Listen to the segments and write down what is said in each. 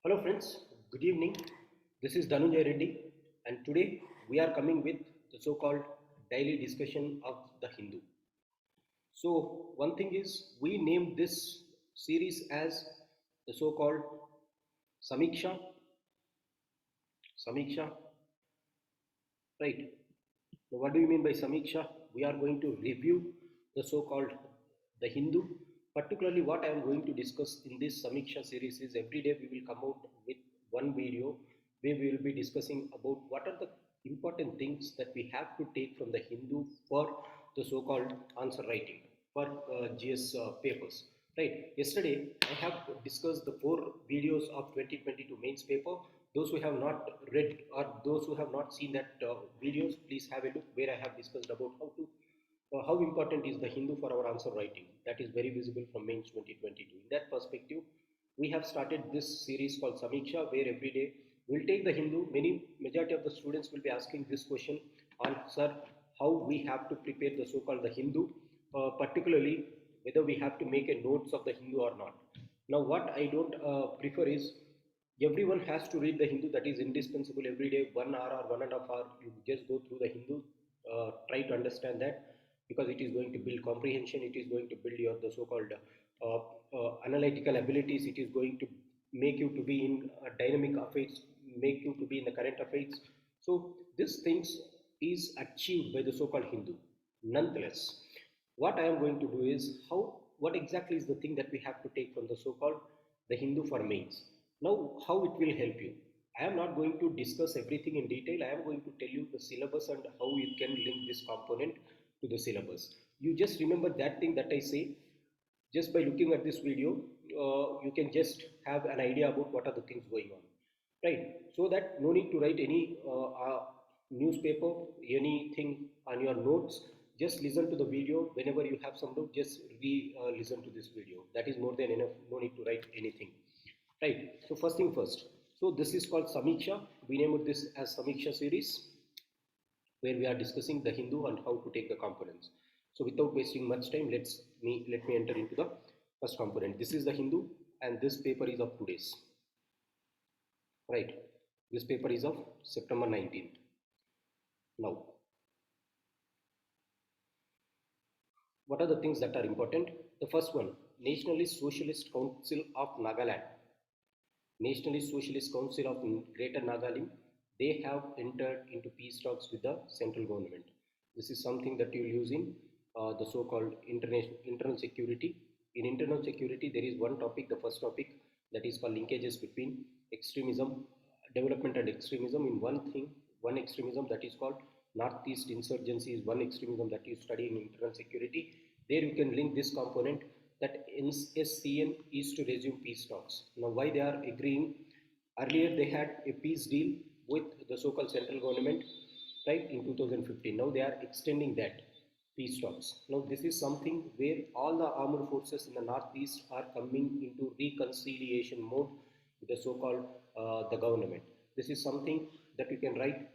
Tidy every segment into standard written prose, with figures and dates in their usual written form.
Hello friends, good evening. This is Dhanunjay Reddy and today we are coming with the so-called daily discussion of the Hindu. So one thing is we named this series as the so-called Sameeksha, Sameeksha, right? Now what do you mean by Sameeksha? We are going to review the so-called the Hindu. Particularly what I am going to discuss in this Sameeksha series is every day we will come out with one video where we will be discussing about what are the important things that we have to take from the Hindu for the so-called answer writing for GS papers. Right. Yesterday I have discussed the 4 videos of 2022 mains paper. Those who have not read or those who have not seen that videos, please have a look where I have discussed about how important is the Hindu for our answer writing. That is very visible from mains 2022. In that perspective, we have started this series called Sameeksha, where every day we'll take the Hindu. Majority of the students will be asking this question on, sir, how we have to prepare the so-called the Hindu, particularly whether we have to make a notes of the Hindu or not. Now, what I don't prefer is everyone has to read the Hindu. That is indispensable every day, 1 hour or 1.5 hour. You just go through the Hindu, try to understand that because it is going to build comprehension. It is going to build your the so-called analytical abilities. It is going to make you to be in dynamic affairs, make you to be in the current affairs. So these things is achieved by the so-called Hindu. Nonetheless, what I am going to do is what exactly is the thing that we have to take from the so-called the Hindu for mains. Now, how it will help you. I am not going to discuss everything in detail. I am going to tell you the syllabus and how you can link this component to the syllabus. You just remember that thing that I say. Just by looking at this video, you can just have an idea about what are the things going on, right? So that no need to write any newspaper, anything on your notes. Just listen to the video. Whenever you have some doubt, just listen to this video. That is more than enough. No need to write anything, right? So first thing first. So this is called Sameeksha. We named this as Sameeksha series, where we are discussing the Hindu and how to take the components. So without wasting much time, let me enter into the first component. This is the Hindu and this paper is of today's, right? This paper is of September 19th. Now, what are the things that are important? The first one, Nationalist Socialist Council of Nagaland. Nationalist Socialist Council of Greater Nagaland, they have entered into peace talks with the central government. This is something that you will use in the so-called internal security. In internal security, there is one topic, the first topic, that is called linkages between extremism, development and extremism. In one extremism that is called Northeast insurgency is one extremism that you study in internal security. There you can link this component that NSCN is to resume peace talks. Now, why they are agreeing? Earlier, they had a peace deal with the so-called central government, right, in 2015. Now, they are extending that peace talks. Now, this is something where all the armed forces in the Northeast are coming into reconciliation mode with the so-called the government. This is something that you can write.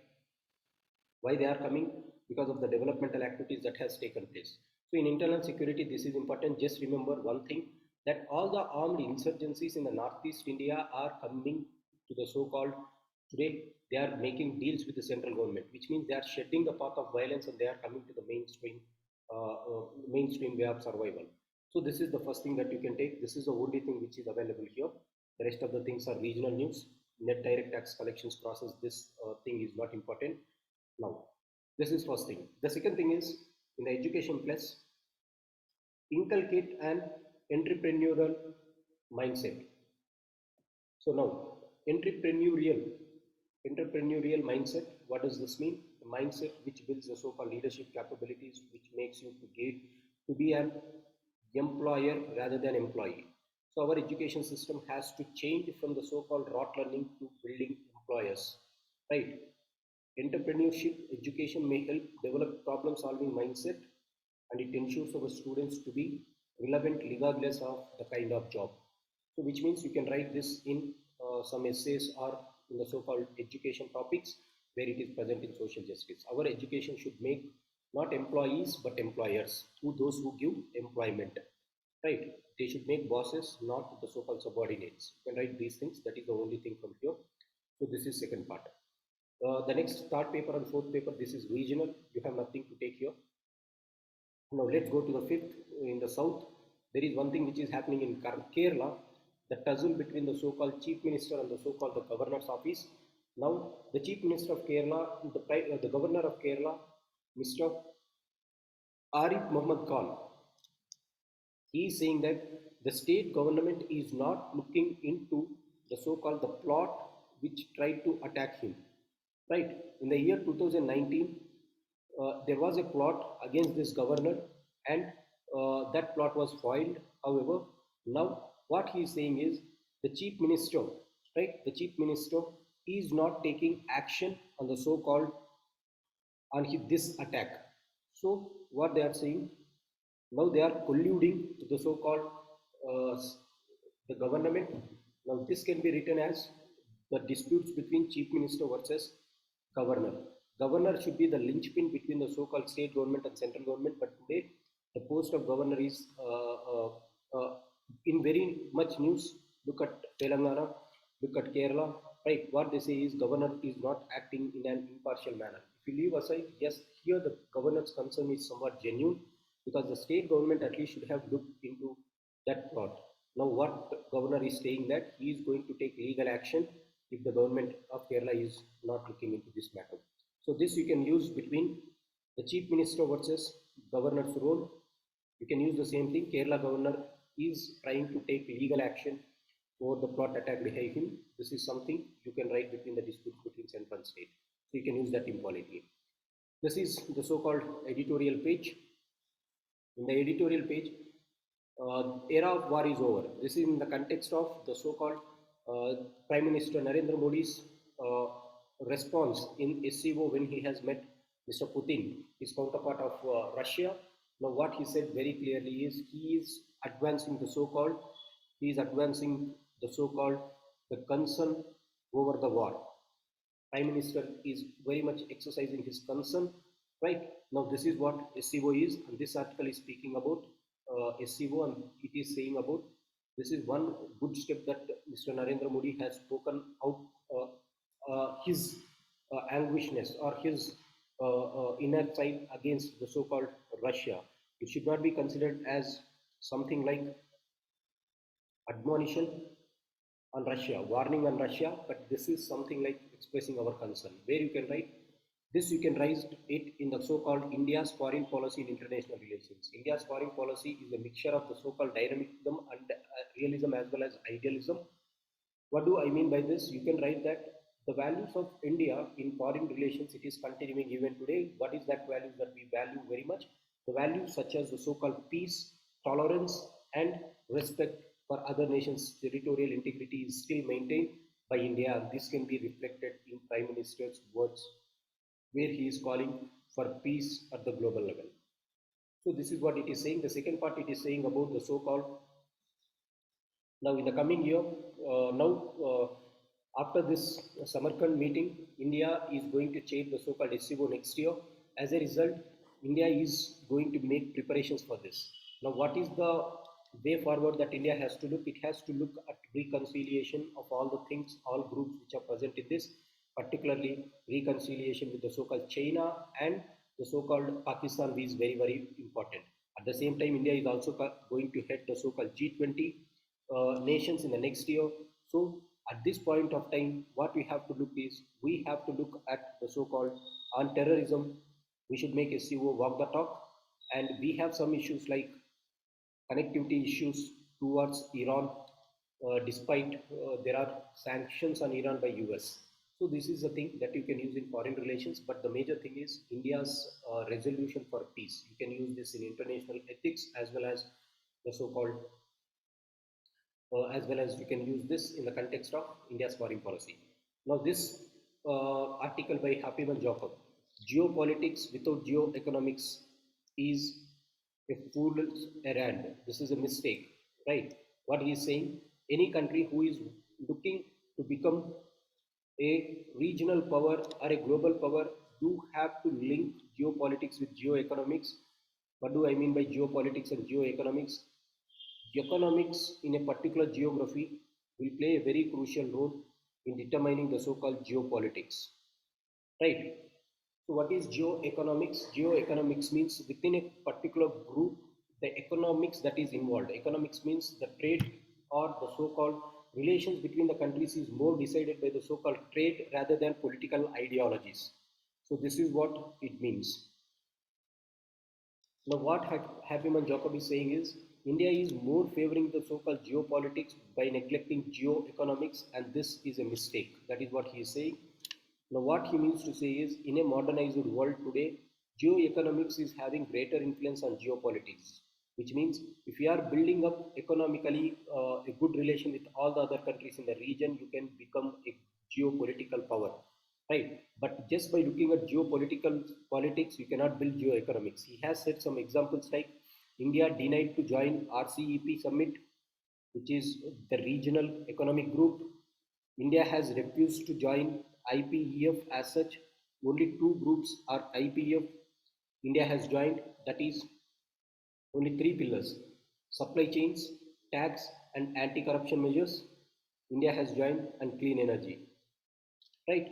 Why they are coming? Because of the developmental activities that has taken place. So in internal security, this is important. Just remember one thing, that all the armed insurgencies in the Northeast India are coming to the so-called, today they are making deals with the central government, which means they are shedding the path of violence and they are coming to the mainstream way of survival. So this is the first thing that you can take. This is the only thing which is available here. The rest of the things are regional news. Net direct tax collections process, this thing is not important. Now, this is first thing. The second thing is, in the education plus, inculcate an entrepreneurial mindset. So now, entrepreneurial mindset, what does this mean? The mindset which builds the so-called leadership capabilities, which makes you to be an employer rather than employee. So our education system has to change from the so-called rote learning to building employers, right? Entrepreneurship education may help develop problem solving mindset, and it ensures our students to be relevant regardless of the kind of job. So which means you can write this in some essays or in the so-called education topics where it is present in social justice. Our education should make not employees but employers, those who give employment. right? They should make bosses, not the so-called subordinates. You can write these things. That is the only thing from here. So this is second part. The next third paper and fourth paper, this is regional. You have nothing to take here. Now let's go to the fifth. In the south, there is one thing which is happening in Kerala, the tussle between the so-called chief minister and the so-called the governor's office. Now the chief minister of Kerala, the governor of Kerala, Mr. Arif Muhammad Khan, he is saying that the state government is not looking into the so-called the plot which tried to attack him. Right, in the year 2019, there was a plot against this governor, and that plot was foiled. However, now what he is saying is the chief minister, right? The chief minister is not taking action on the so-called on this attack. So what they are saying, now they are colluding to the so-called uh, the government. Now this can be written as the disputes between chief minister versus governor. Governor should be the linchpin between the so-called state government and central government, but today the post of governor is in very much news. Look at Telangana, look at Kerala, right? What they say is governor is not acting in an impartial manner. If you leave aside, yes, here the governor's concern is somewhat genuine because the state government at least should have looked into that plot. Now, what the governor is saying that he is going to take legal action if the government of Kerala is not looking into this matter. So this you can use between the chief minister versus governor's role. You can use the same thing. Kerala governor is trying to take legal action for the plot attack behind him. This is something you can write between the disputes between central and state. So you can use that in polity. This is the so-called editorial page. In the editorial page, era of war is over. This is in the context of the so-called Prime Minister Narendra Modi's response in SCO when he has met Mr. Putin, his counterpart of Russia. Now, what he said very clearly is he is advancing the so-called, the concern over the war. Prime Minister is very much exercising his concern, right? Now, this is what SCO is, and this article is speaking about SCO, and it is saying about this is one good step that Mr. Narendra Modi has spoken out his anguishness or his inner side against the so-called Russia. It should not be considered as something like admonition on Russia, warning on Russia, but this is something like expressing our concern. Where you can write this, you can write it in the so-called India's foreign policy in international relations. India's foreign policy is a mixture of the so-called dynamism and realism as well as idealism. What do I mean by this? You can write that the values of India in foreign relations, it is continuing even today. What is that values that we value very much? The values such as the so-called peace, tolerance, and respect for other nations' territorial integrity is still maintained by India. This can be reflected in Prime Minister's words, where he is calling for peace at the global level. So this is what it is saying. The second part, it is saying about the so-called now in the coming year, after this Samarkand meeting, India is going to change the so-called SCO next year. As a result, India is going to make preparations for this. Now, what is the way forward that India has to look? It has to look at reconciliation of all the things, all groups which are present in this, particularly reconciliation with the so-called China and the so-called Pakistan is very, very important. At the same time, India is also going to head the so-called G20 nations in the next year. So at this point of time, what we have to look is we have to look at the so-called on terrorism. We should make SCO walk the talk, and we have some issues like connectivity issues towards Iran, despite there are sanctions on Iran by US. So this is a thing that you can use in foreign relations, but the major thing is India's resolution for peace. You can use this in international ethics as well as the so-called as well as you can use this in the context of India's foreign policy. Now, this article by Hapiman Jacob, geopolitics without geoeconomics is a fool's errand. This is a mistake, right? What he is saying, any country who is looking to become a regional power or a global power do have to link geopolitics with geoeconomics. What do I mean by geopolitics and geoeconomics? economics in a particular geography will play a very crucial role in determining the so-called geopolitics, right? So what is geoeconomics? Geoeconomics means within a particular group, the economics that is involved. Economics means the trade or the so-called relations between the countries is more decided by the so-called trade rather than political ideologies. So this is what it means. Now, what Happyman Jacob is saying is India is more favoring the so-called geopolitics by neglecting geoeconomics, and this is a mistake. That is what he is saying. Now, what he means to say is in a modernized world today, geoeconomics is having greater influence on geopolitics, which means if you are building up economically a good relation with all the other countries in the region, you can become a geopolitical power, right? But just by looking at geopolitical politics, you cannot build geoeconomics. He has said some examples like India denied to join RCEP summit, which is the regional economic group. India has refused to join IPEF as such. Only two groups are IPEF. India has joined, that is only three pillars: supply chains, tax, and anti corruption measures. India has joined, and clean energy. Right?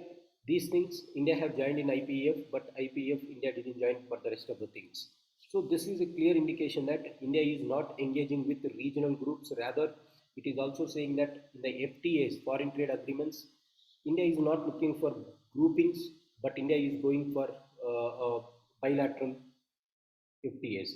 These things India have joined in IPEF, but IPEF India didn't join for the rest of the things. So this is a clear indication that India is not engaging with the regional groups. Rather, it is also saying that in the FTAs, foreign trade agreements, India is not looking for groupings, but India is going for bilateral FTAs.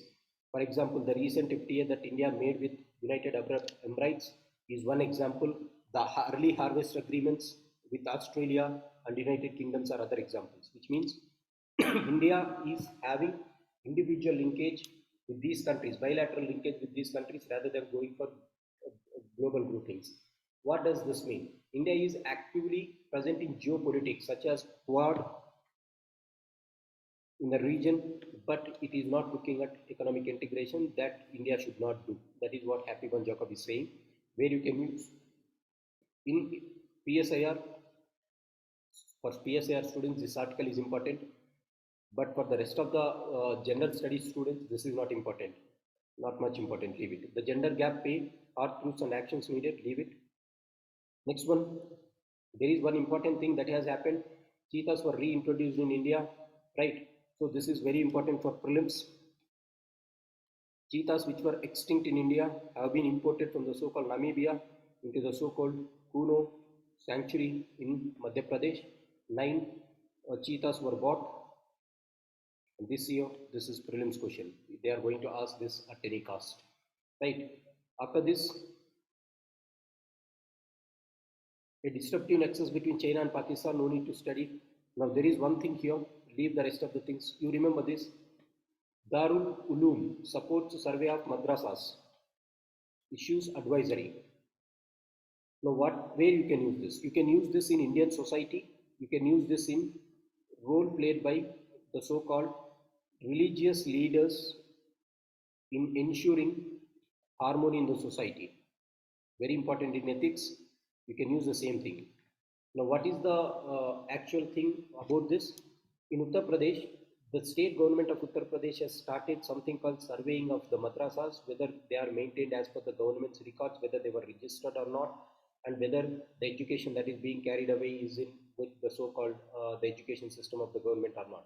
For example, the recent FTA that India made with United Arab Emirates is one example. The early harvest agreements with Australia and United Kingdoms are other examples, which means India is having individual linkage with these countries, bilateral linkage with these countries rather than going for global groupings. What does this mean? India is actively present in geopolitics such as Quad in the region, but it is not looking at economic integration that India should not do. That is what Happy One Jacob is saying, where you can use in PSIR. For PSIR students, this article is important, but for the rest of the general studies students, this is not important, not much important, leave it. The gender gap pay, hard truths and actions needed, leave it. Next one, there is one important thing that has happened. Cheetahs were reintroduced in India, right? So this is very important for prelims. Cheetahs which were extinct in India have been imported from the so-called Namibia into the so-called Kuno sanctuary in Madhya Pradesh. 9 cheetahs were bought. And this year, this is prelims question. They are going to ask this at any cost, right? After this, a disruptive nexus between China and Pakistan, no need to study. Now there is one thing here, leave the rest of the things. You remember this? Darul Uloom supports survey of madrasas, issues advisory. Now where you can use this? You can use this in Indian society. You can use this in role played by the so-called religious leaders in ensuring harmony in the society. Very important in ethics. You can use the same thing. Now, what is the actual thing about this? In Uttar Pradesh, the state government of Uttar Pradesh has started something called surveying of the madrasas, whether they are maintained as per the government's records, whether they were registered or not, and whether the education that is being carried away is in with the so-called the education system of the government or not.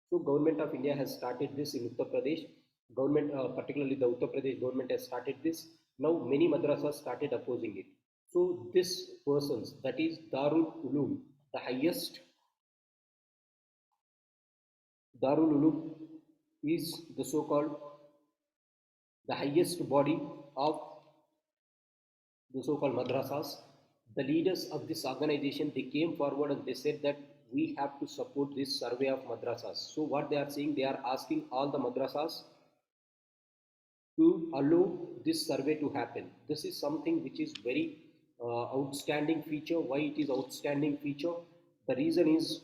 So, government of India has started this in Uttar Pradesh. Government, particularly the Uttar Pradesh government, has started this. Now, many madrasas started opposing it. So this persons, that is Darul Uloom, the highest Darul Uloom is the so-called the highest body of the so-called madrasas. The leaders of this organization, they came forward and they said that we have to support this survey of madrasas. So what they are saying, they are asking all the madrasas to allow this survey to happen. This is something which is very outstanding feature. Why it is outstanding feature? The reason is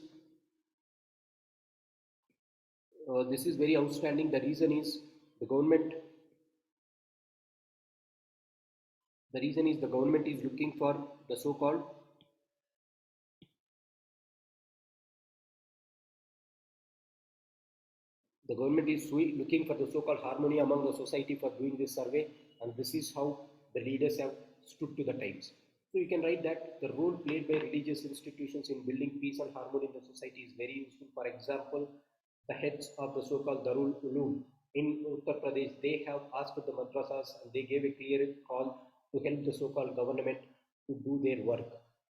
this is very outstanding. The reason is the government. The reason is the government is looking for the so-called looking for the so-called harmony among the society for doing this survey, and this is how the leaders have stood to the times. So you can write that the role played by religious institutions in building peace and harmony in the society is very useful. For example, the heads of the so-called Darul Uloom in Uttar Pradesh, they have asked the madrasas and they gave a clear call to help the so-called government to do their work.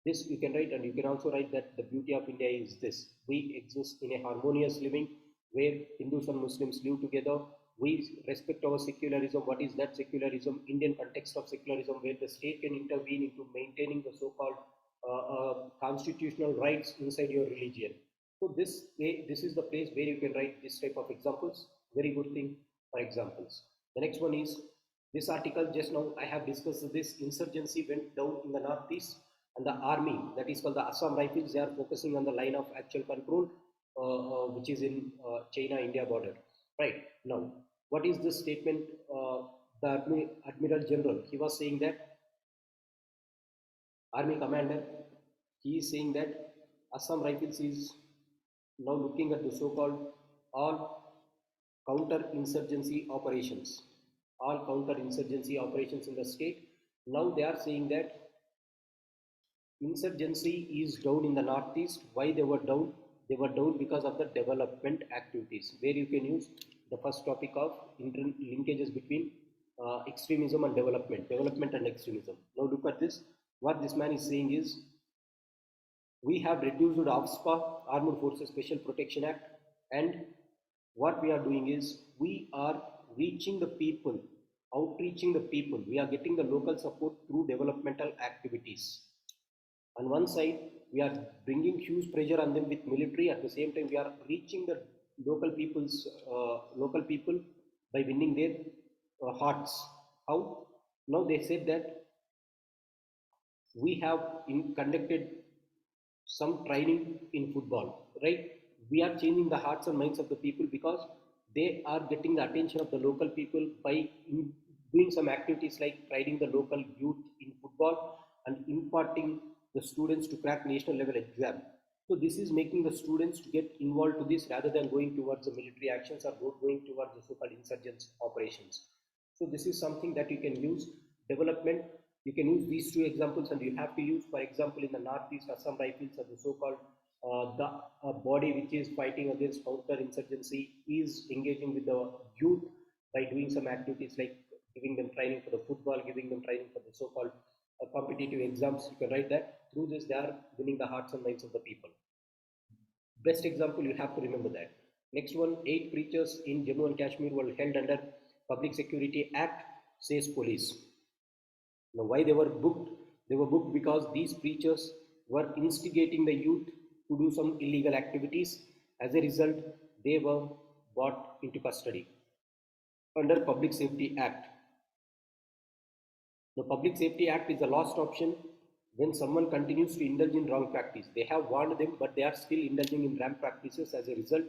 This you can write, and you can also write that the beauty of India is this: we exist in a harmonious living where Hindus and Muslims live together. We respect our secularism. What is that secularism? Indian context of secularism, where the state can intervene into maintaining the so-called constitutional rights inside your religion. So this is the place where you can write this type of examples. Very good thing for examples. The next one is this article. Just now I have discussed this. Insurgency went down in the northeast, and the army, that is called the Assam Rifles, they are focusing on the line of actual control, which is in China-India border. Right now, what is this statement? The Admiral General, he was saying that Army Commander, he is saying that Assam Rifles is now looking at the so-called all counter-insurgency operations, in the state. Now they are saying that insurgency is down in the northeast. Why they were down? They were down because of the development activities, where you can use the first topic of linkages between extremism and development and extremism. Now look at this. What this man is saying is, we have reduced the AFSPA, Armed Forces Special Protection Act, and what we are doing is we are reaching the people, outreaching the people. We are getting the local support through developmental activities. On one side, we are bringing huge pressure on them with military. At the same time, we are reaching the local people by winning their hearts. How? Now they said that we have conducted some training in football, right? We are changing the hearts and minds of the people because they are getting the attention of the local people by doing some activities like training the local youth in football and imparting the students to crack national level exam. So this is making the students to get involved to this rather than going towards the military actions or going towards the so-called insurgents operations. So this is something that you can use. Development, you can use these two examples, and you have to use, for example, in the northeast, Assam Rifles are the so-called the body which is fighting against counter-insurgency is engaging with the youth by doing some activities like giving them training for the football, giving them training for the so-called competitive exams. You can write that. Through this, they are winning the hearts and minds of the people. Best example, you have to remember that. Next one, 8 preachers in Jammu and Kashmir were held under Public Security Act, says police. Now, why they were booked? They were booked because these preachers were instigating the youth to do some illegal activities. As a result, they were brought into custody under Public Safety Act. The Public Safety Act is the last option when someone continues to indulge in wrong practice. They have warned them, but they are still indulging in wrong practices. As a result,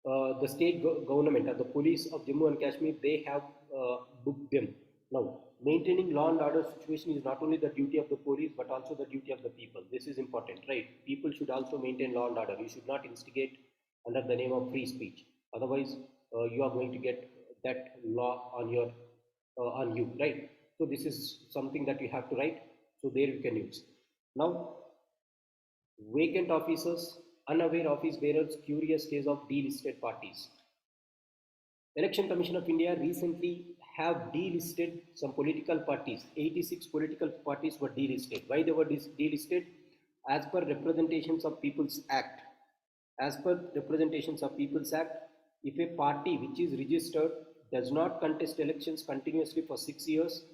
the state government or the police of Jammu and Kashmir, they have booked them. Now, maintaining law and order situation is not only the duty of the police but also the duty of the people. This is important, right? People should also maintain law and order. You should not instigate under the name of free speech. Otherwise, you are going to get that law on your on you, right? So this is something that you have to write. So there you can use. Now, vacant officers, unaware office bearers, curious case of delisted parties. Election Commission of India recently have delisted some political parties. 86 political parties were delisted. Why they were delisted? As per Representations of People's Act. As per Representations of People's Act, if a party which is registered does not contest elections continuously for 6 years,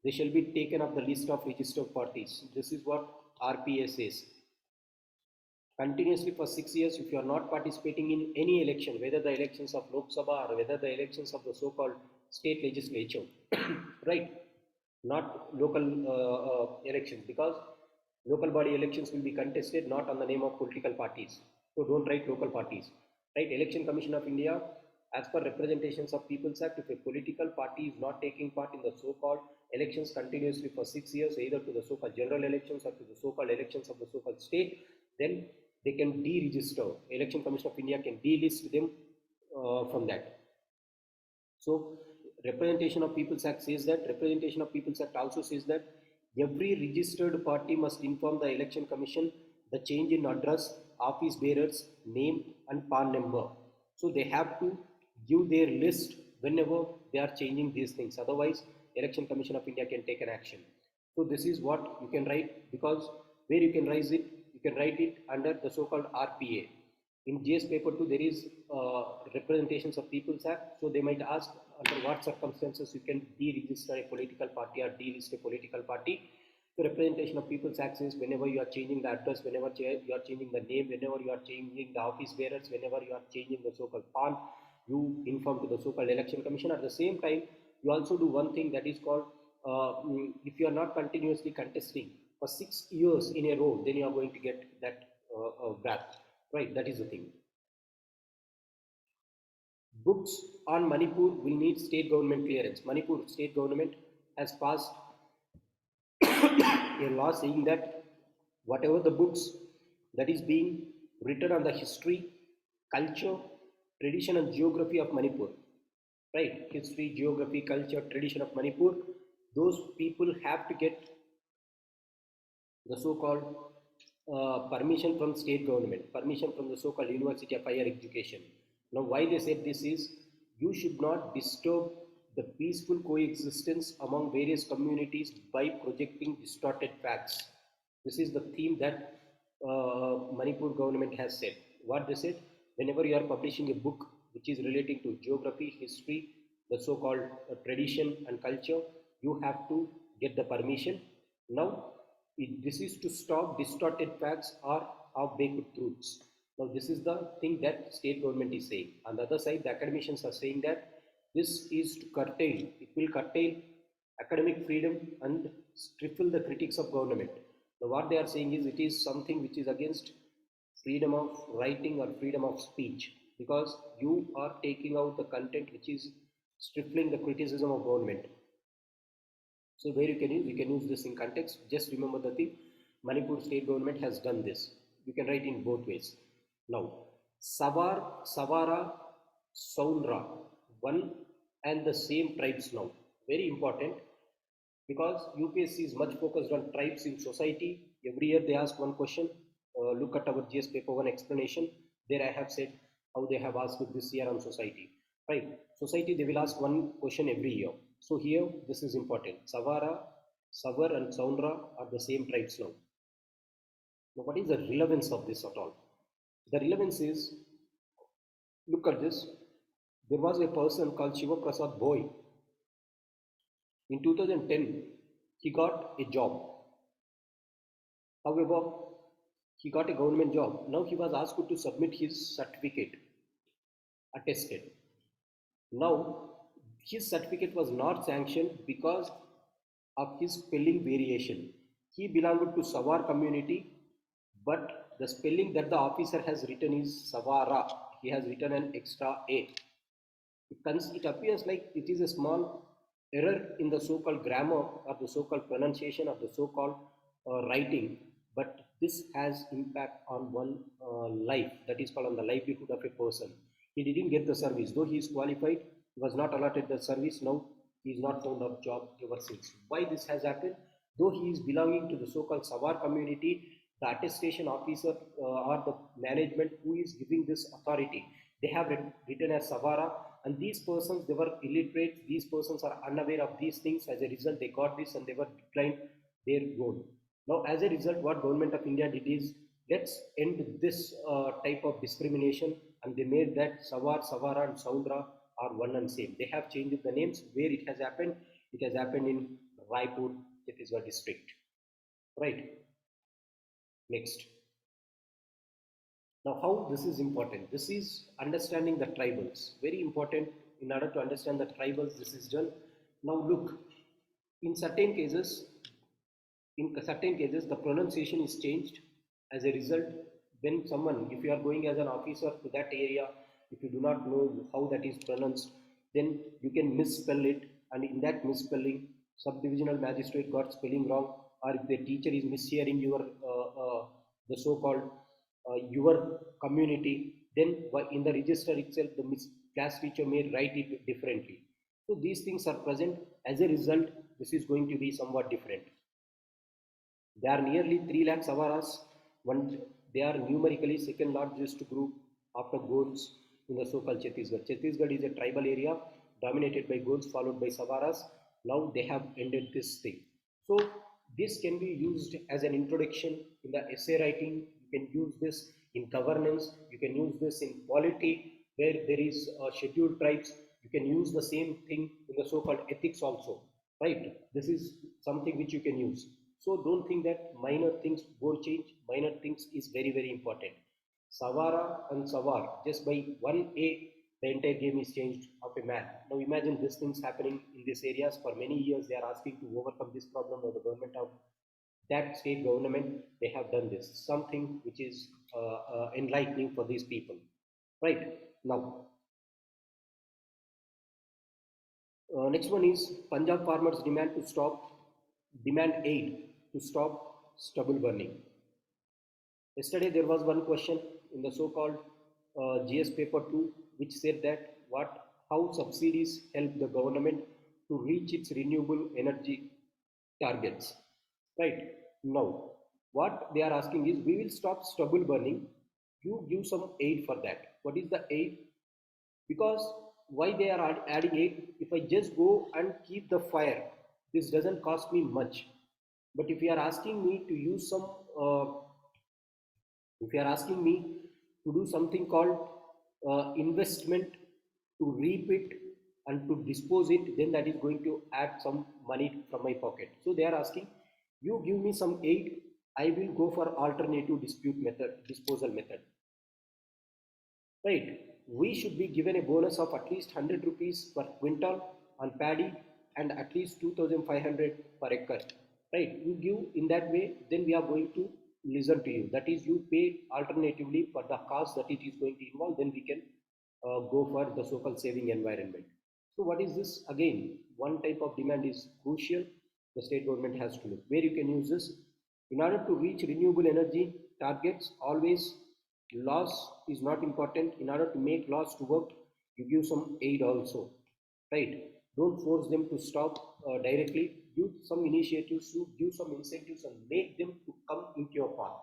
they shall be taken off the list of registered parties. This is what RPA says. Continuously for 6 years, if you are not participating in any election, whether the elections of Lok Sabha or whether the elections of the so-called state legislature, right? Not local elections, because local body elections will be contested not on the name of political parties. So don't write local parties, right? Election Commission of India, as per Representations of People's Act, if a political party is not taking part in the so-called elections continuously for 6 years, either to the so-called general elections or to the so-called elections of the so-called state, then they can deregister. Election Commission of India can delist them from that. So Representation of People's Act says that, Representation of People's Act also says that every registered party must inform the election commission the change in address, office bearers, name and PAN number. So they have to give their list whenever they are changing these things. Otherwise, Election Commission of India can take an action. So this is what you can write, because where you can write it, you can write it under the so-called RPA. In GS paper 2, there is representations of People's Act. So they might ask under what circumstances you can deregister a political party or delist a political party. So representation of People's Act is whenever you are changing the address, whenever you are changing the name, whenever you are changing the office bearers, whenever you are changing the so-called PAN, you inform to the so-called election commission. At the same time, you also do one thing that is called, if you are not continuously contesting for 6 years in a row, then you are going to get that back. Right, that is the thing. Books on Manipur will need state government clearance. Manipur state government has passed a law saying that whatever the books that is being written on the history, culture, tradition and geography of Manipur, right, history, geography, culture, tradition of Manipur, those people have to get the so-called permission from state government, permission from the so-called University of Higher Education. Now, why they said this is, you should not disturb the peaceful coexistence among various communities by projecting distorted facts. This is the theme that Manipur government has said. What they said, whenever you are publishing a book which is relating to geography, history, the so-called tradition and culture, you have to get the permission. Now, this is to stop distorted facts or half-baked truths. Now, this is the thing that state government is saying. On the other side, the academicians are saying that this is to curtail, it will curtail academic freedom and stifle the critics of government. Now, what they are saying is it is something which is against freedom of writing or freedom of speech, because you are taking out the content which is stifling the criticism of government. So where you can use this in context. Just remember the thing, Manipur state government has done this. You can write in both ways. Now, Savara, Saundra, one and the same tribes now. Very important, because UPSC is much focused on tribes in society. Every year they ask one question. Look at our GS paper 1 explanation. There I have said how they have asked this year on society. Right? Society, they will ask one question every year. So here, this is important. Savar and Saundra are the same tribes now. Now, what is the relevance of this at all? The relevance is, look at this. There was a person called Shiva Prasad Boy. In 2010, he got a job. However, he got a government job. Now he was asked to submit his certificate, attested. Now, his certificate was not sanctioned because of his spelling variation. He belonged to Savar community, but the spelling that the officer has written is Savara. He has written an extra A. It appears like it is a small error in the so-called grammar or the so-called pronunciation of the so-called writing, but this has impact on one life, that is called on the livelihood of a person. He didn't get the service, though he is qualified, he was not allotted the service. Now he is not found of job ever since. Why this has happened? Though he is belonging to the so-called Savar community, the attestation officer or the management who is giving this authority, they have written as Savara, and these persons, they were illiterate, these persons are unaware of these things. As a result, they got this and they were declined their loan. Now, as a result, what government of India did is, let's end this type of discrimination, and they made that Savar, Savara and Saundra are one and same. They have changed the names. Where it has happened in Raipur, Chhattisgarh district. Right. Next. Now, how this is important? This is understanding the tribals. Very important. In order to understand the tribals, this is done. Now, look, in certain cases, the pronunciation is changed. As a result, when someone, if you are going as an officer to that area, if you do not know how that is pronounced, then you can misspell it, and in that misspelling, subdivisional magistrate got spelling wrong, or if the teacher is mishearing your the so-called your community, then in the register itself, the class teacher may write it differently. So these things are present. As a result, this is going to be somewhat different. There are nearly 3 lakh Savaras. They are numerically second largest group after Gons in the so-called Chhattisgarh. Chhattisgarh is a tribal area dominated by Gons followed by Savaras. Now they have ended this thing. So this can be used as an introduction in the essay writing. You can use this in governance. You can use this in polity where there is scheduled tribes. You can use the same thing in the so-called ethics also, right? This is something which you can use. So don't think that minor things won't change. Minor things is very, very important. Savara and Savar, just by one A, the entire game is changed of a man. Now imagine these things happening in these areas for many years. They are asking to overcome this problem, or the government of that state government, they have done this. Something which is enlightening for these people. Right, now next one is Punjab farmers demand aid to stop stubble burning. Yesterday there was one question in the so-called GS paper 2 which said that how subsidies help the government to reach its renewable energy targets. Right, now what they are asking is, we will stop stubble burning, you give some aid for that. What is the aid? Because why they are adding it? If I just go and keep the fire, this doesn't cost me much. But if you are asking me to use some if you are asking me to do something called investment to reap it and to dispose it, then that is going to add some money from my pocket. So they are asking, you give me some aid, I will go for alternative disposal method. Right, we should be given a bonus of at least 100 rupees per quintal on paddy and at least 2500 per acre. Right, you give in that way, then we are going to listen to you. That is, you pay alternatively for the cost that it is going to involve, then we can go for the so-called saving environment. So what is this? Again, one type of demand is crucial. The state government has to look where you can use this. In order to reach renewable energy targets, always loss is not important. In order to make laws to work, you give some aid also, right? Don't force them to stop directly. Give some initiatives, to give some incentives and make them to come into your path.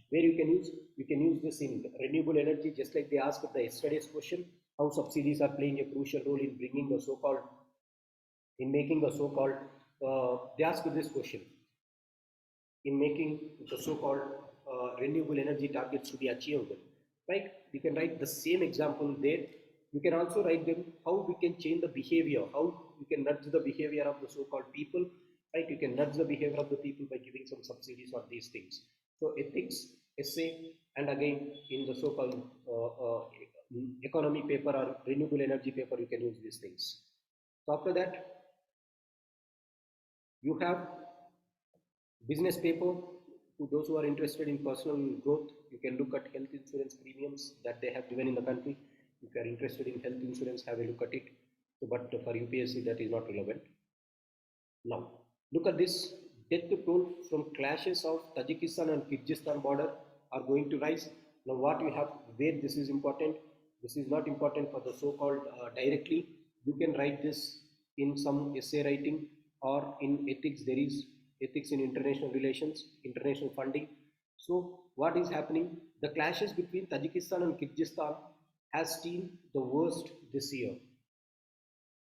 Where you can use this in renewable energy, just like they asked the yesterday's question, how subsidies are playing a crucial role in bringing the so-called, in making the so-called, they asked this question, in making the so-called renewable energy targets to be achievable, right? You can write the same example there. You can also write them how we can change the behavior, how you can nudge the behavior of the so-called people, right? You can nudge the behavior of the people by giving some subsidies on these things. So ethics, essay, and again in the so-called economy paper or renewable energy paper, you can use these things. So after that, you have business paper. To those who are interested in personal growth, you can look at health insurance premiums that they have given in the country. If you are interested in health insurance, have a look at it. So, but for UPSC, that is not relevant. Now, look at this. Death toll from clashes of Tajikistan and Kyrgyzstan border are going to rise. Now, what you have, where this is important, this is not important for the so-called directly. You can write this in some essay writing, or in ethics. There is ethics in international relations, international funding. So what is happening? The clashes between Tajikistan and Kyrgyzstan has seen the worst this year,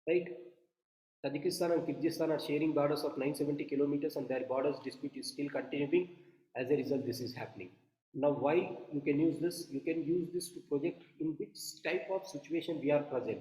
right? Tajikistan and Kyrgyzstan are sharing borders of 970 kilometers and their borders dispute is still continuing. As a result, this is happening. Now, why you can use this? You can use this to project in which type of situation we are present.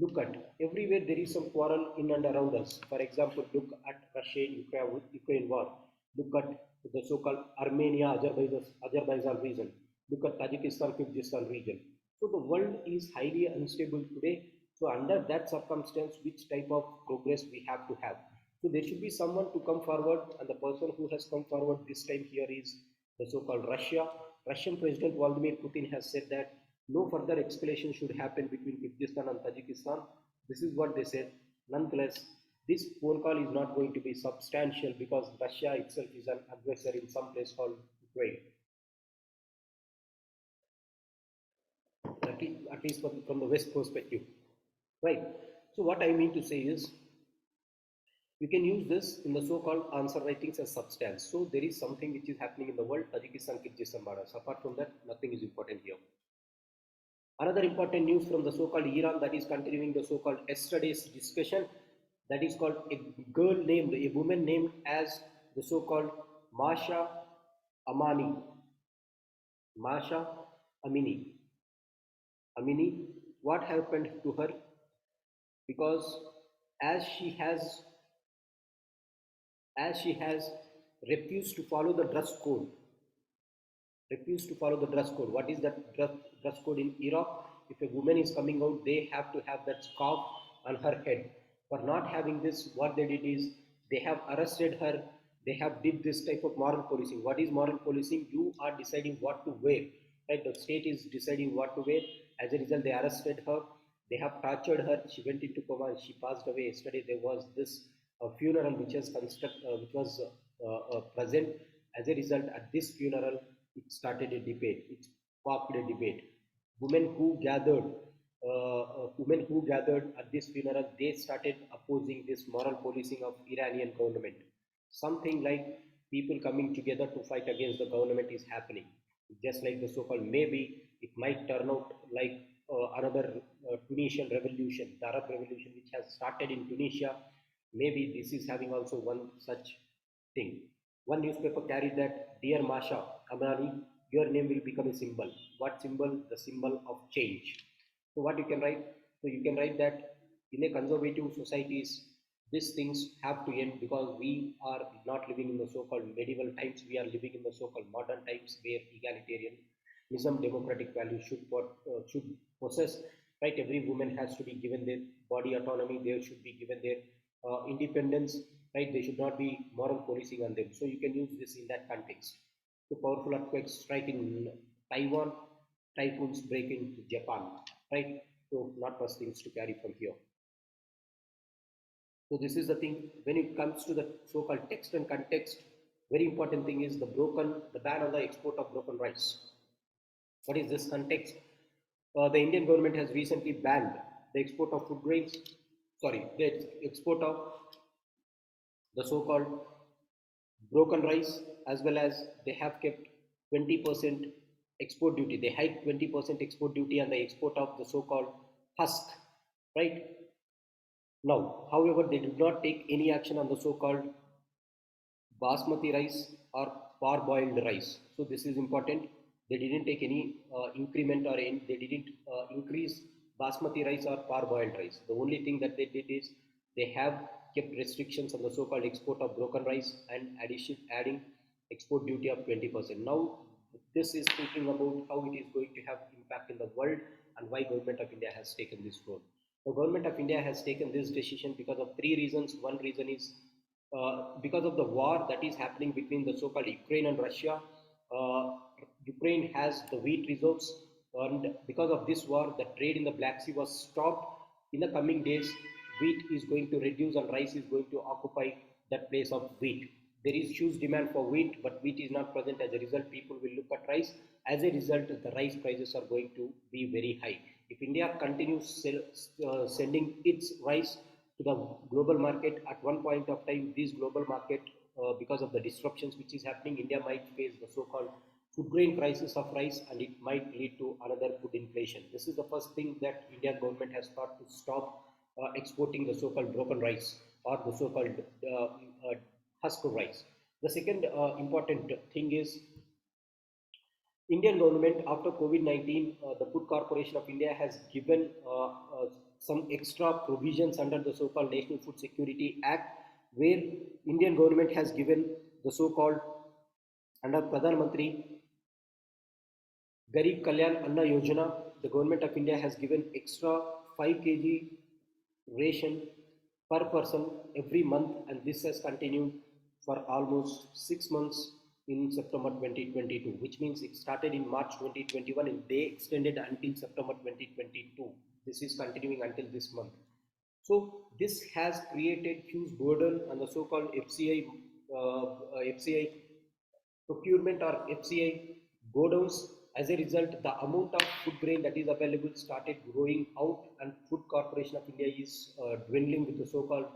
Look at everywhere there is some quarrel in and around us. For example, look at Russia-Ukraine war. Look at the so-called Armenia-Azerbaijan region. Look at Tajikistan-Kyrgyzstan region. So the world is highly unstable today. So under that circumstance, which type of progress we have to have? So there should be someone to come forward, and the person who has come forward this time here is the so-called Russia. Russian President Vladimir Putin has said that no further escalation should happen between Kyrgyzstan and Tajikistan. This is what they said. Nonetheless, this phone call is not going to be substantial because Russia itself is an aggressor in some place called Ukraine. At least from the West perspective, right? So what I mean to say is, you can use this in the so-called answer writings as substance. So there is something which is happening in the world. Apart from that, nothing is important here. Another important news from the so-called Iran, that is continuing the so-called yesterday's discussion, that is called a woman named as the so-called Masha Amani. Masha Amini. Amini, what happened to her? Because as she has refused to follow the dress code, What is that dress code in Iraq? If a woman is coming out, they have to have that scarf on her head. For not having this, what they did is they have arrested her. They have did this type of moral policing. What is moral policing? You are deciding what to wear, right? The state is deciding what to wear. As a result, they arrested her. They have tortured her. She went into coma and she passed away. Yesterday there was this funeral which was present. As a result, at this funeral, it started a debate. It sparked a debate. Women who gathered, at this funeral, they started opposing this moral policing of Iranian government. Something like people coming together to fight against the government is happening. Just like the so-called, maybe it might turn out like another Tunisian revolution, the Arab revolution, which has started in Tunisia. Maybe this is having also one such thing. One newspaper carried that, "Dear Masha Amani, your name will become a symbol." What symbol? The symbol of change. So what you can write? So you can write that in a conservative societies, these things have to end, because we are not living in the so-called medieval times. We are living in the so-called modern times, where egalitarianism, democratic values should possess. Right? Every woman has to be given their body autonomy. They should be given their independence. Right? They should not be moral policing on them. So you can use this in that context. So powerful earthquakes strike in Taiwan. Typhoons break into Japan. Right? So not much things to carry from here. So this is the thing. When it comes to the so-called text and context, very important thing is the ban on the export of broken rice. What is this context? The Indian government has recently banned the export of food grains. The export of the so-called broken rice, as well as they have kept 20% export duty. They hiked 20% export duty on the export of the so-called husk, right? Now, however, they did not take any action on the so-called basmati rice or parboiled rice. So this is important. They didn't take any increment, or they didn't increase basmati rice or parboiled rice. The only thing that they did is they have kept restrictions on the so-called export of broken rice and adding export duty of 20%. Now, this is speaking about how it is going to have impact in the world, and why Government of India has taken this role. The Government of India has taken this decision because of three reasons. One reason is because of the war that is happening between the so-called Ukraine and Russia. Ukraine has the wheat reserves, and because of this war, the trade in the Black Sea was stopped. In the coming days, wheat is going to reduce and rice is going to occupy that place of wheat. There is huge demand for wheat, but wheat is not present. As a result, people will look at rice. As a result, the rice prices are going to be very high. If India continues sending its rice to the global market, at one point of time, this global market, because of the disruptions which is happening, India might face the so-called food grain crisis of rice, and it might lead to another food inflation. This is the first thing that Indian government has thought to stop exporting the so-called broken rice, or the so-called husk rice. The second important thing is, Indian government, after COVID-19, the Food Corporation of India has given some extra provisions under the so-called National Food Security Act, where Indian government has given the so-called, under Pradhan Mantri Garib Kalyan Anna Yojana, the government of India has given extra 5 kg ration per person every month, and this has continued for almost 6 months in September 2022, which means it started in March 2021 and they extended until September 2022. This is continuing until this month. So this has created huge burden on the so-called FCI procurement or FCI godowns, As a result, the amount of food grain that is available started growing out, and Food Corporation of India is dwindling with the so-called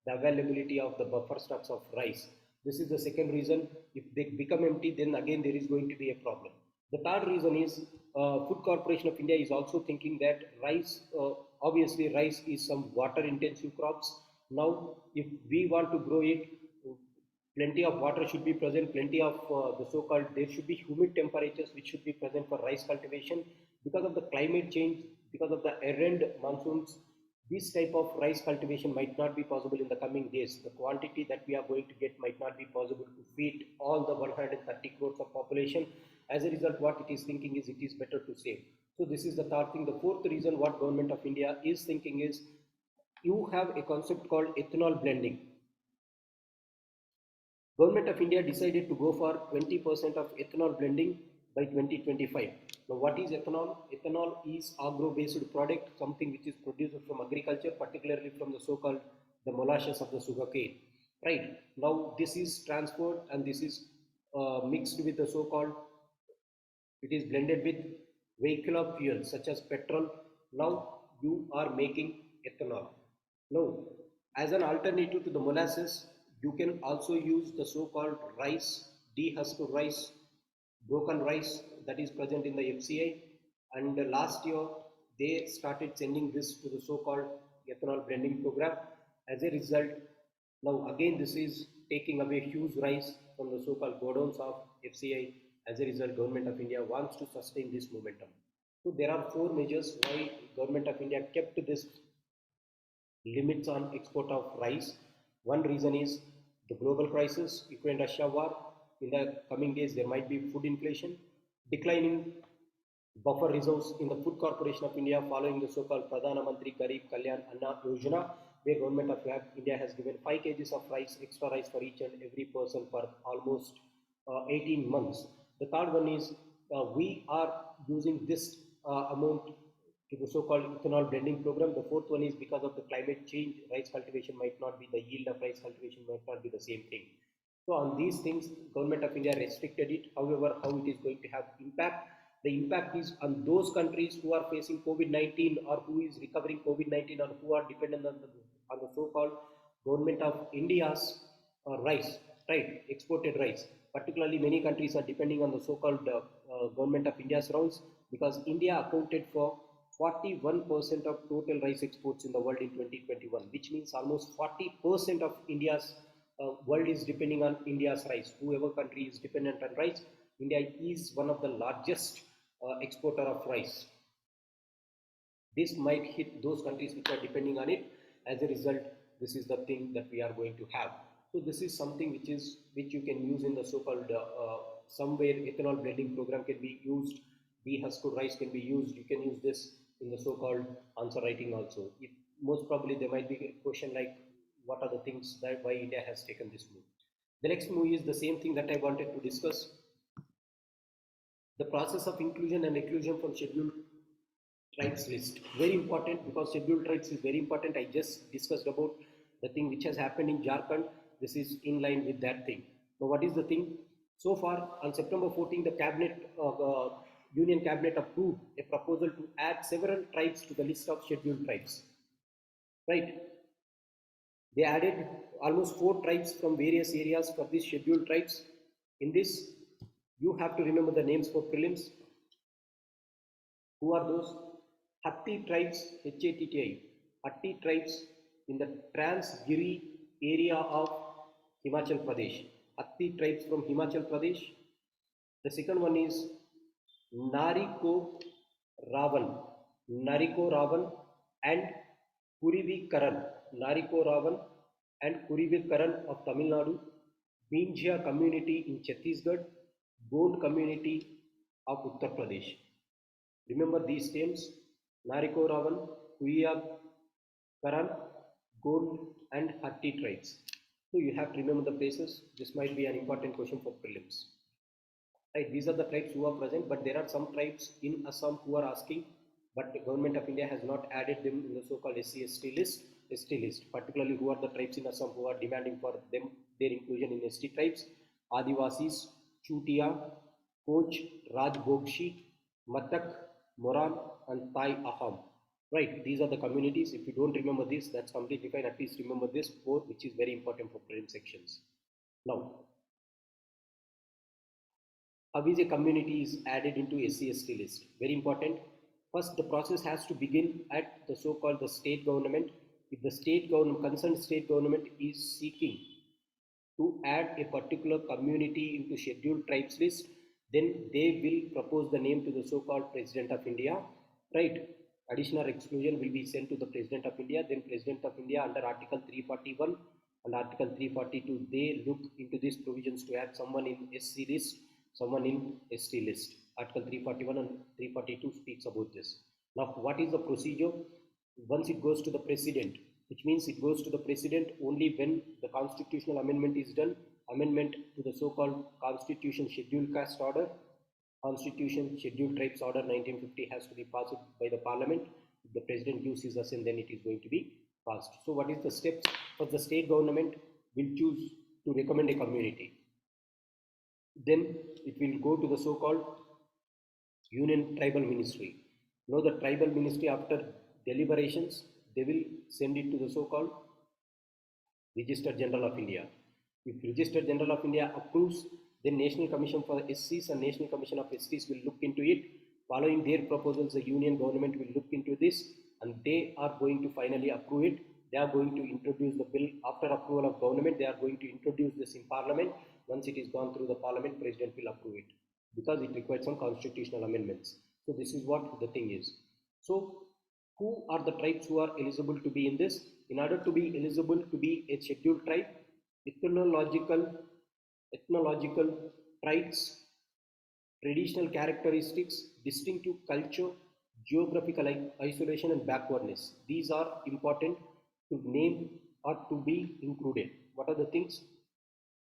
the availability of the buffer stocks of rice. This is the second reason. If they become empty, then again there is going to be a problem. The third reason is Food Corporation of India is also thinking that rice, obviously rice is some water intensive crops. Now, if we want to grow it, plenty of water should be present, plenty of the so-called, there should be humid temperatures which should be present for rice cultivation. Because of the climate change, because of the errant monsoons, this type of rice cultivation might not be possible in the coming days. The quantity that we are going to get might not be possible to feed all the 130 crores of population. As a result, what it is thinking is it is better to save. So this is the third thing. The fourth reason what Government of India is thinking is, you have a concept called ethanol blending. Government of India decided to go for 20% of ethanol blending by 2025. Now, what is ethanol? Ethanol is agro-based product, something which is produced from agriculture, particularly from the so-called the molasses of the sugarcane. Right now, this is transferred and this is mixed with the so-called. It is blended with vehicular fuels such as petrol. Now you are making ethanol. Now, as an alternative to the molasses, you can also use the so-called rice, dehusked rice, broken rice that is present in the FCI. And last year, they started sending this to the so-called ethanol blending program. As a result, now again this is taking away huge rice from the so-called godowns of FCI. As a result, Government of India wants to sustain this momentum. So there are four measures why Government of India kept this limits on export of rice. One reason is the global crisis, Ukraine-Russia war. In the coming days, there might be food inflation, declining buffer reserves in the Food Corporation of India following the so-called Pradhana Mantri Garib Kalyan Anna Yojana, where Government of India has given 5 kgs of rice, extra rice for each and every person for almost 18 months. The third one is we are using this amount to the so-called ethanol blending program. The fourth one is because of the climate change, rice cultivation might not be, the yield of rice cultivation might not be the same thing. So on these things, Government of India restricted it. However, how it is going to have impact? The impact is on those countries who are facing COVID-19 or who is recovering COVID-19 or who are dependent on the so-called Government of India's rice, right, exported rice. Particularly many countries are depending on the so-called Government of India's rounds, because India accounted for 41% of total rice exports in the world in 2021, which means almost 40% of India's world is depending on India's rice. Whoever country is dependent on rice, India is one of the largest exporter of rice. This might hit those countries which are depending on it. As a result, this is the thing that we are going to have. So this is something which you can use in the so-called somewhere ethanol blending program can be used. Dehusked rice can be used. You can use this in the so-called answer writing also. Most probably there might be a question like, what are the things that why India has taken this move? The next move is the same thing that I wanted to discuss. The process of inclusion and exclusion from scheduled tribes list. Very important, because scheduled tribes is very important. I just discussed about the thing which has happened in Jharkhand. This is in line with that thing. Now, what is the thing? So far, on September 14, the Union Cabinet approved a proposal to add several tribes to the list of scheduled tribes. Right? They added almost 4 tribes from various areas for these scheduled tribes. In this, you have to remember the names for prelims. Who are those? Hatti tribes, H-A-T-T-I. Hatti tribes in the Transgiri area of Himachal Pradesh. Hatti tribes from Himachal Pradesh. The second one is Nariko Ravan and Kurivikaran. Nariko Ravan and Kurivikaran of Tamil Nadu. Binjia community in Chhattisgarh. Gond community of Uttar Pradesh. Remember these names: Nariko Ravan, Kurivikaran, Gond and Hatti tribes. So you have to remember the places. This might be an important question for prelims. Right, these are the tribes who are present, but there are some tribes in Assam who are asking, but the Government of India has not added them in the so-called SC/ST list. Particularly, who are the tribes in Assam who are demanding for their inclusion in ST tribes? Adivasis, Chutia, Koch, Raj Bogshi, Matak, Moran, and Tai Aham. Right, these are the communities. If you don't remember this, that's completely fine. At least remember this four, which is very important for prelim sections. Now, how is a community is added into SC/ST list? Very important. First, the process has to begin at the so-called the state government. If the state government, concerned state government is seeking to add a particular community into scheduled tribes list, then they will propose the name to the so-called President of India, right? Additional exclusion will be sent to the President of India, then President of India under Article 341 and Article 342, they look into these provisions to add someone in SC list, someone in ST list. Article 341 and 342 speaks about this. Now, what is the procedure? Once it goes to the President, which means it goes to the President only when the constitutional amendment is done, amendment to the so-called Constitution Scheduled Caste Order, Constitution Scheduled Tribes Order 1950 has to be passed by the Parliament. If the President gives his assent, then it is going to be passed. So what is the steps? First, the state government will choose to recommend a community. Then it will go to the so-called Union Tribal Ministry. Now the Tribal Ministry, after deliberations, they will send it to the so-called Register General of India. If Register General of India approves, then National Commission for SCs and National Commission of STs will look into it. Following their proposals, the Union government will look into this and they are going to finally approve it. They are going to introduce the bill. After approval of government, they are going to introduce this in Parliament. Once it is gone through the Parliament, President will approve it because it requires some constitutional amendments. So this is what the thing is. So who are the tribes who are eligible to be in this? In order to be eligible to be a scheduled tribe, ethnological traits, traditional characteristics, distinctive culture, geographical isolation and backwardness. These are important to name or to be included. What are the things?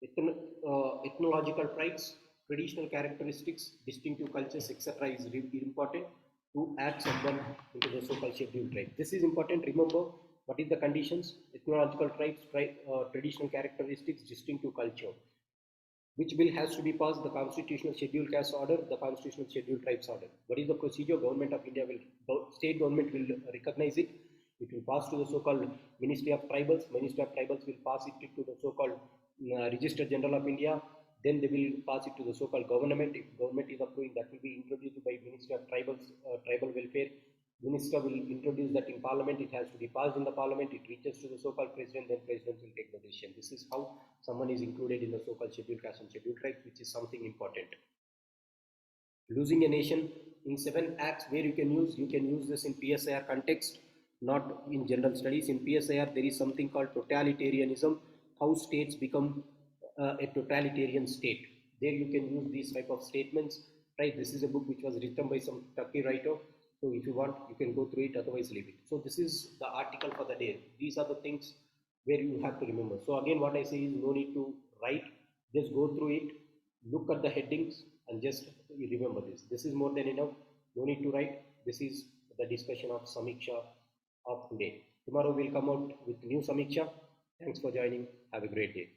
Ethnological traits, traditional characteristics, distinctive cultures, etc. is important to add someone into the so-called scheduled tribe. This is important. Remember, what is the conditions? Ethnological traits, traditional characteristics, distinctive culture. Which bill has to be passed? The Constitutional Scheduled Caste Order, the Constitutional Scheduled Tribes Order. What is the procedure? Government of India will, state government will recognize it. It will pass to the so-called Ministry of Tribals. Ministry of Tribals will pass it to the so-called Register General of India. Then they will pass it to the so-called government. If government is approving, that will be introduced by Ministry of Tribals, Tribal Welfare. Minister will introduce that in Parliament. It has to be passed in the Parliament. It reaches to the so-called President. Then President will take the decision. This is how someone is included in the so-called scheduled caste and scheduled tribes, which is something important. Losing a nation in 7 acts where you can use this in PSIR context, not in general studies. In PSIR, there is something called totalitarianism, how states become a totalitarian state. There you can use these type of statements, right? This is a book which was written by some Turkey writer. So if you want, you can go through it, otherwise leave it. So this is the article for the day. These are the things where you have to remember. So again, what I say is no need to write, just go through it, look at the headings and just remember this. This is more than enough. No need to write. This is the discussion of Sameeksha of today. Tomorrow we'll come out with new Sameeksha. Thanks for joining. Have a great day.